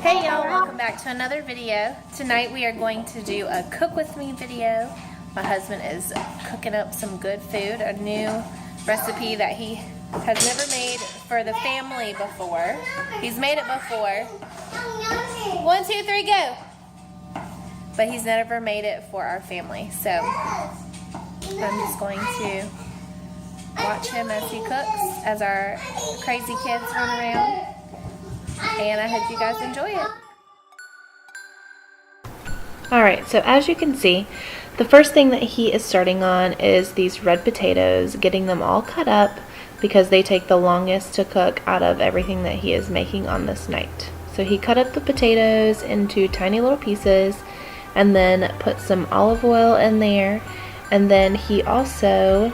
Hey y'all, welcome back to another video. Tonight we are going to do a cook with me video. My husband is cooking up some good food, a new recipe that he has never made for the family before. He's made it before. 1, 2, 3, go! But he's never made it for our family, so I'm just going to watch him as he cooks, as our crazy kids run around. And I hope you guys enjoy it. Alright, so as you can see, the first thing that he is starting on is these red potatoes, getting them all cut up because they take the longest to cook out of everything that he is making on this night. So he cut up the potatoes into tiny little pieces and then put some olive oil in there, and then he also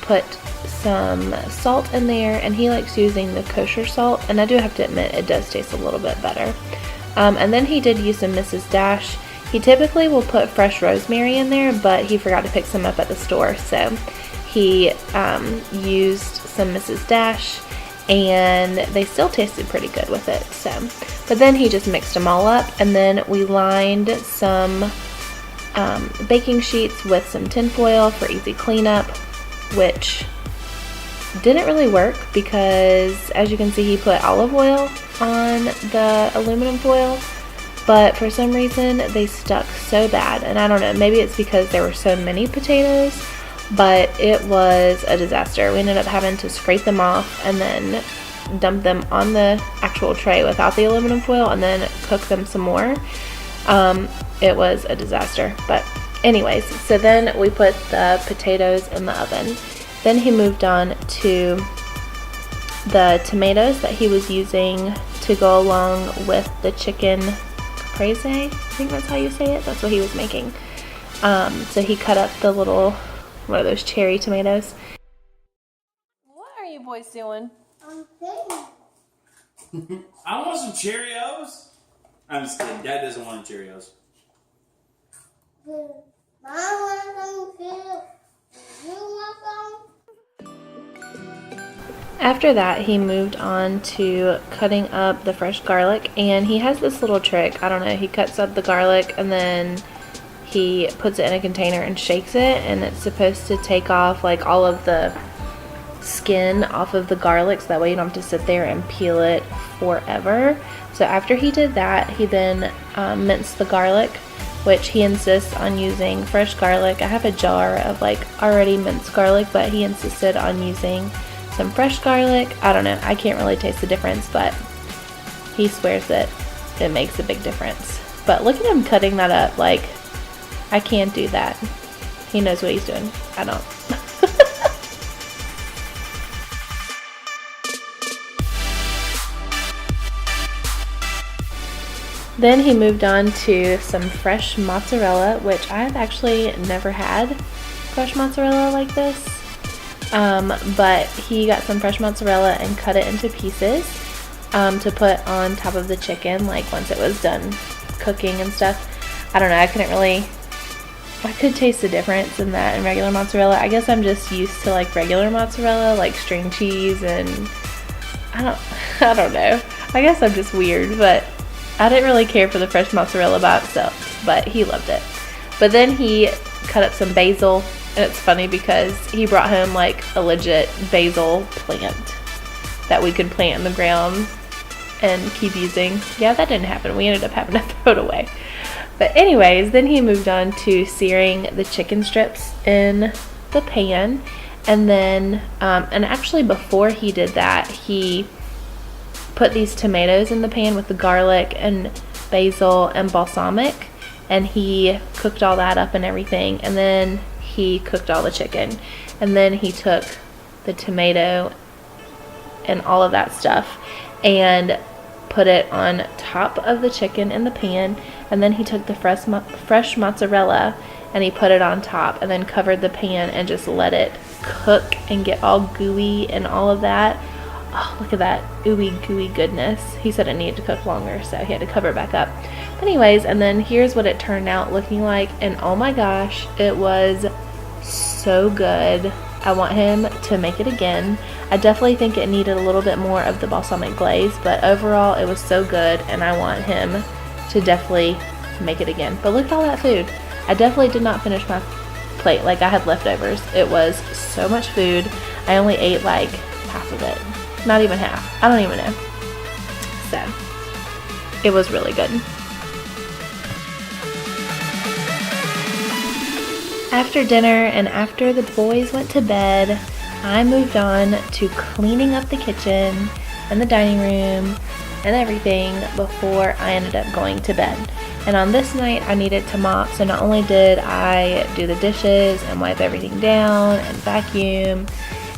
put some salt in there, and he likes using the kosher salt, and I do have to admit it does taste a little bit better. And then he did use some Mrs. Dash. He typically will put fresh rosemary in there, but he forgot to pick some up at the store, so he used some Mrs. Dash, and they still tasted pretty good with it. So, but then he just mixed them all up, and then we lined some baking sheets with some tin foil for easy cleanup, which didn't really work because, as you can see, he put olive oil on the aluminum foil, but for some reason they stuck so bad, and I don't know, maybe it's because there were so many potatoes, but it was a disaster. We ended up having to scrape them off and then dump them on the actual tray without the aluminum foil and then cook them some more. It was a disaster, but anyways, so then we put the potatoes in the oven. Then he moved on to the tomatoes that he was using to go along with the chicken caprese. I think that's how you say it. That's what he was making. So he cut up the little, what are those, cherry tomatoes. What are you boys doing? I want some Cheerios. I'm just kidding. Dad doesn't want Cheerios. After that, he moved on to cutting up the fresh garlic, and he has this little trick. I don't know, he cuts up the garlic and then he puts it in a container and shakes it, and it's supposed to take off like all of the skin off of the garlic, so that way you don't have to sit there and peel it forever. So after he did that, he then minced the garlic, which he insists on using fresh garlic. I have a jar of like already minced garlic, but he insisted on using some fresh garlic. I don't know, I can't really taste the difference, but he swears that it makes a big difference. But look at him cutting that up. Like, I can't do that. He knows what he's doing. I don't. Then he moved on to some fresh mozzarella, which I've actually never had fresh mozzarella like this. But he got some fresh mozzarella and cut it into pieces to put on top of the chicken, like once it was done cooking and stuff. I don't know, I could taste the difference in that and regular mozzarella. I guess I'm just used to like regular mozzarella, like string cheese, and I don't know. I guess I'm just weird, but I didn't really care for the fresh mozzarella by itself, but he loved it. But then he cut up some basil. And it's funny because he brought home like a legit basil plant that we could plant in the ground and keep using. Yeah, that didn't happen. We ended up having to throw it away. But anyways, then he moved on to searing the chicken strips in the pan. And then, and actually before he did that, he put these tomatoes in the pan with the garlic and basil and balsamic. And he cooked all that up and everything. And then he cooked all the chicken, and then he took the tomato and all of that stuff and put it on top of the chicken in the pan, and then he took the fresh mozzarella and he put it on top and then covered the pan and just let it cook and get all gooey and all of that. Oh, look at that ooey gooey goodness. He said it needed to cook longer, so he had to cover it back up. But anyways, and then here's what it turned out looking like, and oh my gosh, it was so good. I want him to make it again. I definitely think it needed a little bit more of the balsamic glaze, but overall it was so good, and I want him to definitely make it again. But look at all that food. I definitely did not finish my plate. Like, I had leftovers. It was so much food. I only ate like half of it. Not even half. I don't even know. So, it was really good. After dinner and after the boys went to bed, I moved on to cleaning up the kitchen and the dining room and everything before I ended up going to bed. And on this night, I needed to mop, so not only did I do the dishes and wipe everything down and vacuum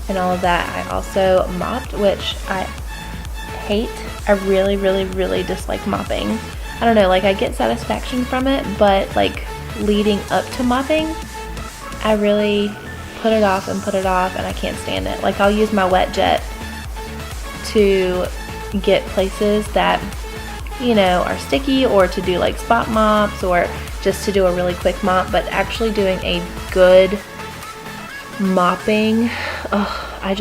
and all of that, I also mopped, which I hate. I really, really, really dislike mopping. I don't know, like, I get satisfaction from it, but like leading up to mopping, I really put it off, and I can't stand it. Like, I'll use my wet jet to get places that, you know, are sticky, or to do like spot mops, or just to do a really quick mop. But actually doing a good mopping, I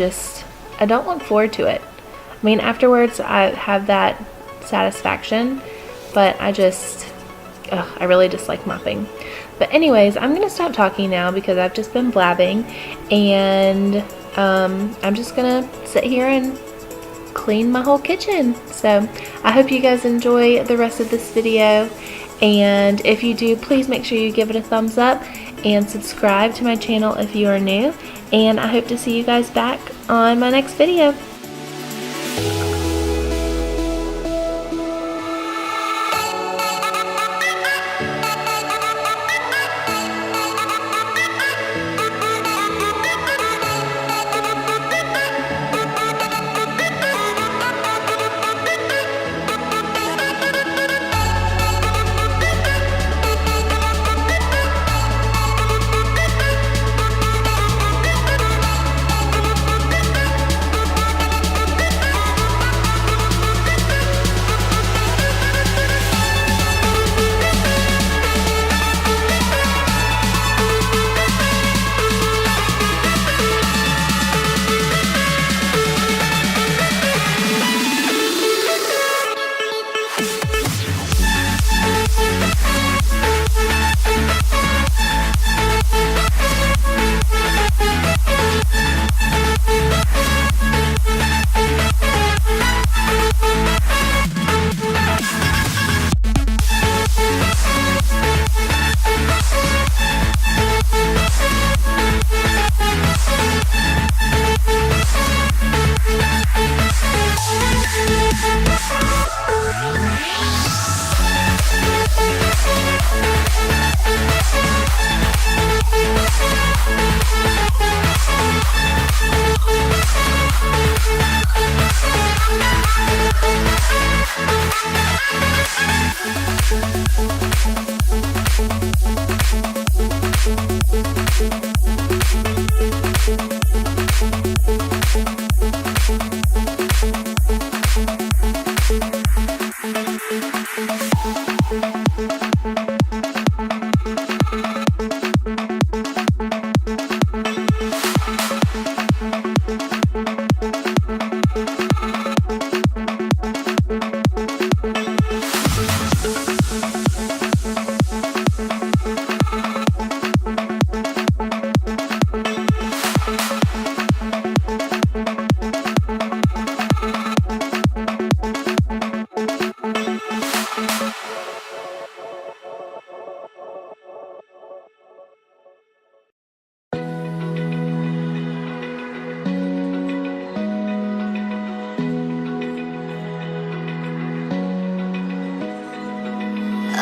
don't look forward to it. I mean, afterwards I have that satisfaction, but I really dislike mopping. But anyways, I'm gonna stop talking now because I've just been blabbing, and I'm just gonna sit here and clean my whole kitchen. So I hope you guys enjoy the rest of this video, and if you do, please make sure you give it a thumbs up and subscribe to my channel if you are new, and I hope to see you guys back on my next video.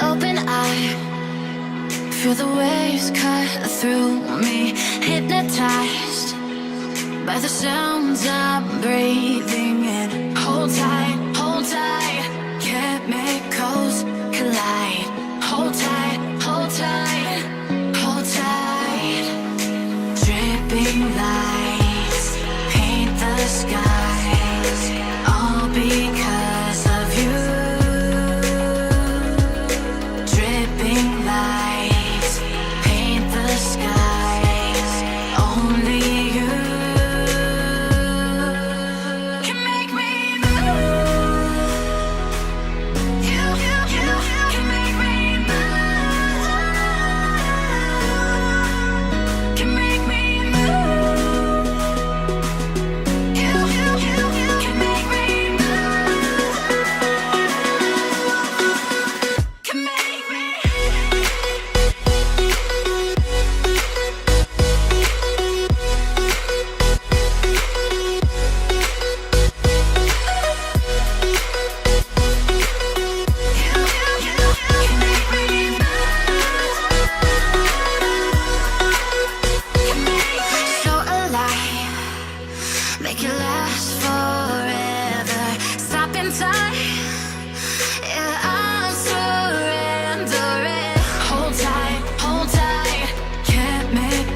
Open eye, feel the waves cut through me, hypnotized by the sounds I'm breathing in. Hold tight, chemicals collide. Hold tight, hold tight, hold tight. Dripping lights paint the skies, all because of you. Dripping lights paint the skies, only you.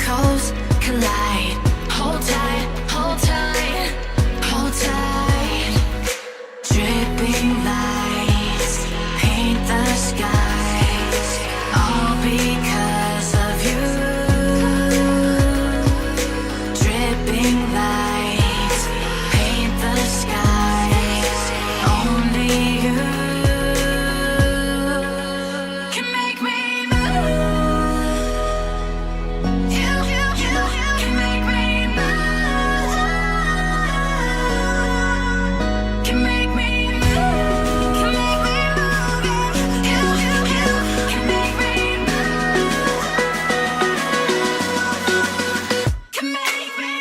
Chemicals collide. Hold tight, hold tight, hold tight. Dripping lights paint the skies, all because of you. Dripping lights paint the skies, only you can make me move. You can make me move. Can make me move. Can make me move. You can make me move. Can make me.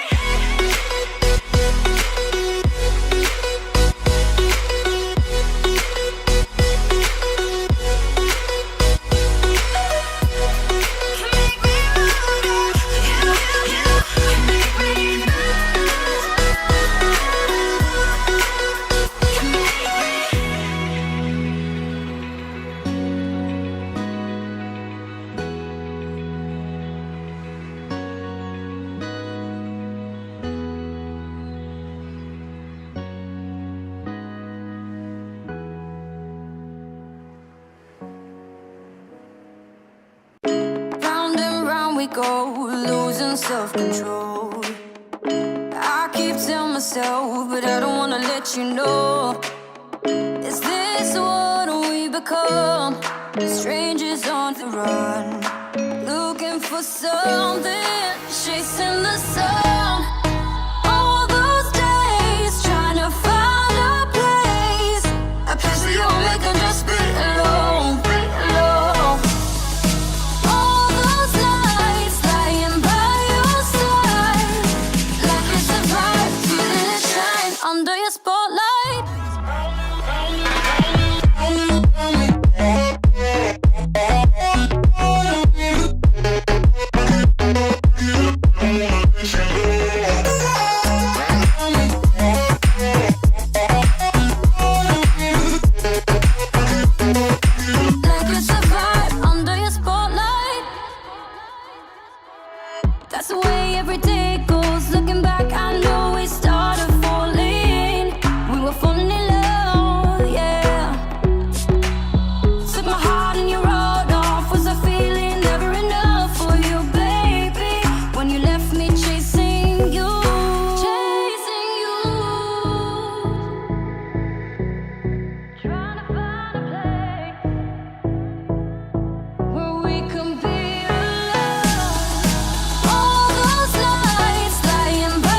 Round and round we go, losing self-control. I keep telling myself, but I don't wanna let you know. Is this what we become? Strangers on the run, looking for something, chasing the sun. All those days trying to find a place where you and me can just be alone, be alone. All those nights lying by your side, like it's a vibe, feeling it shine under your spotlight. Like it's a vibe under your spotlight. That's the way every day goes. Looking back, I know we started falling. We were falling in love, yeah. Took my heart and you rode off. Was I feeling never enough for you, baby? When you left me chasing you, chasing you. Trying to find a place where we can be alone. All those nights lying by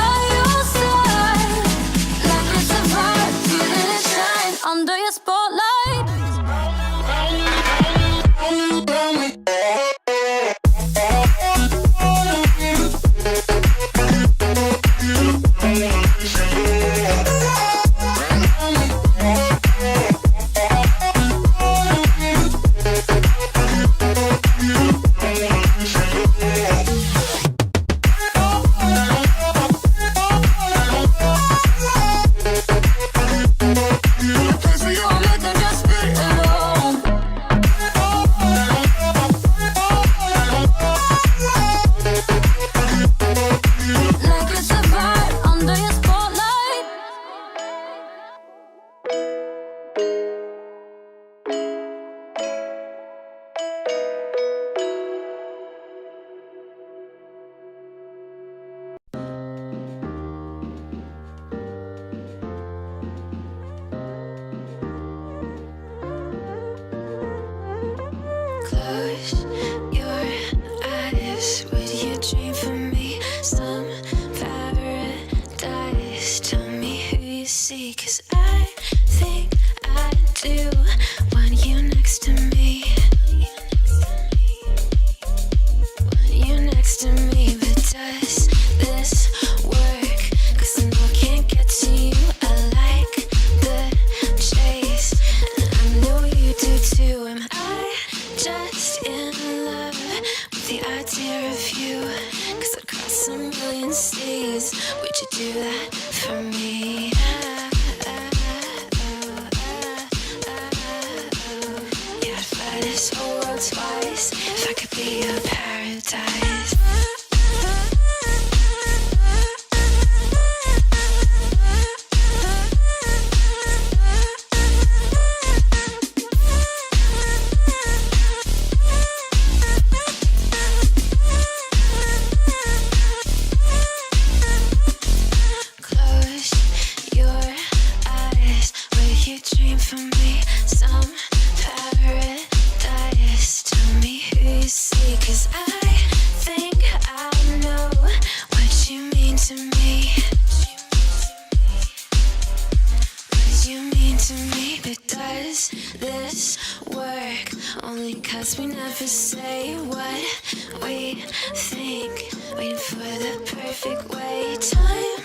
guess we never say what we think. Waiting for the perfect way. Time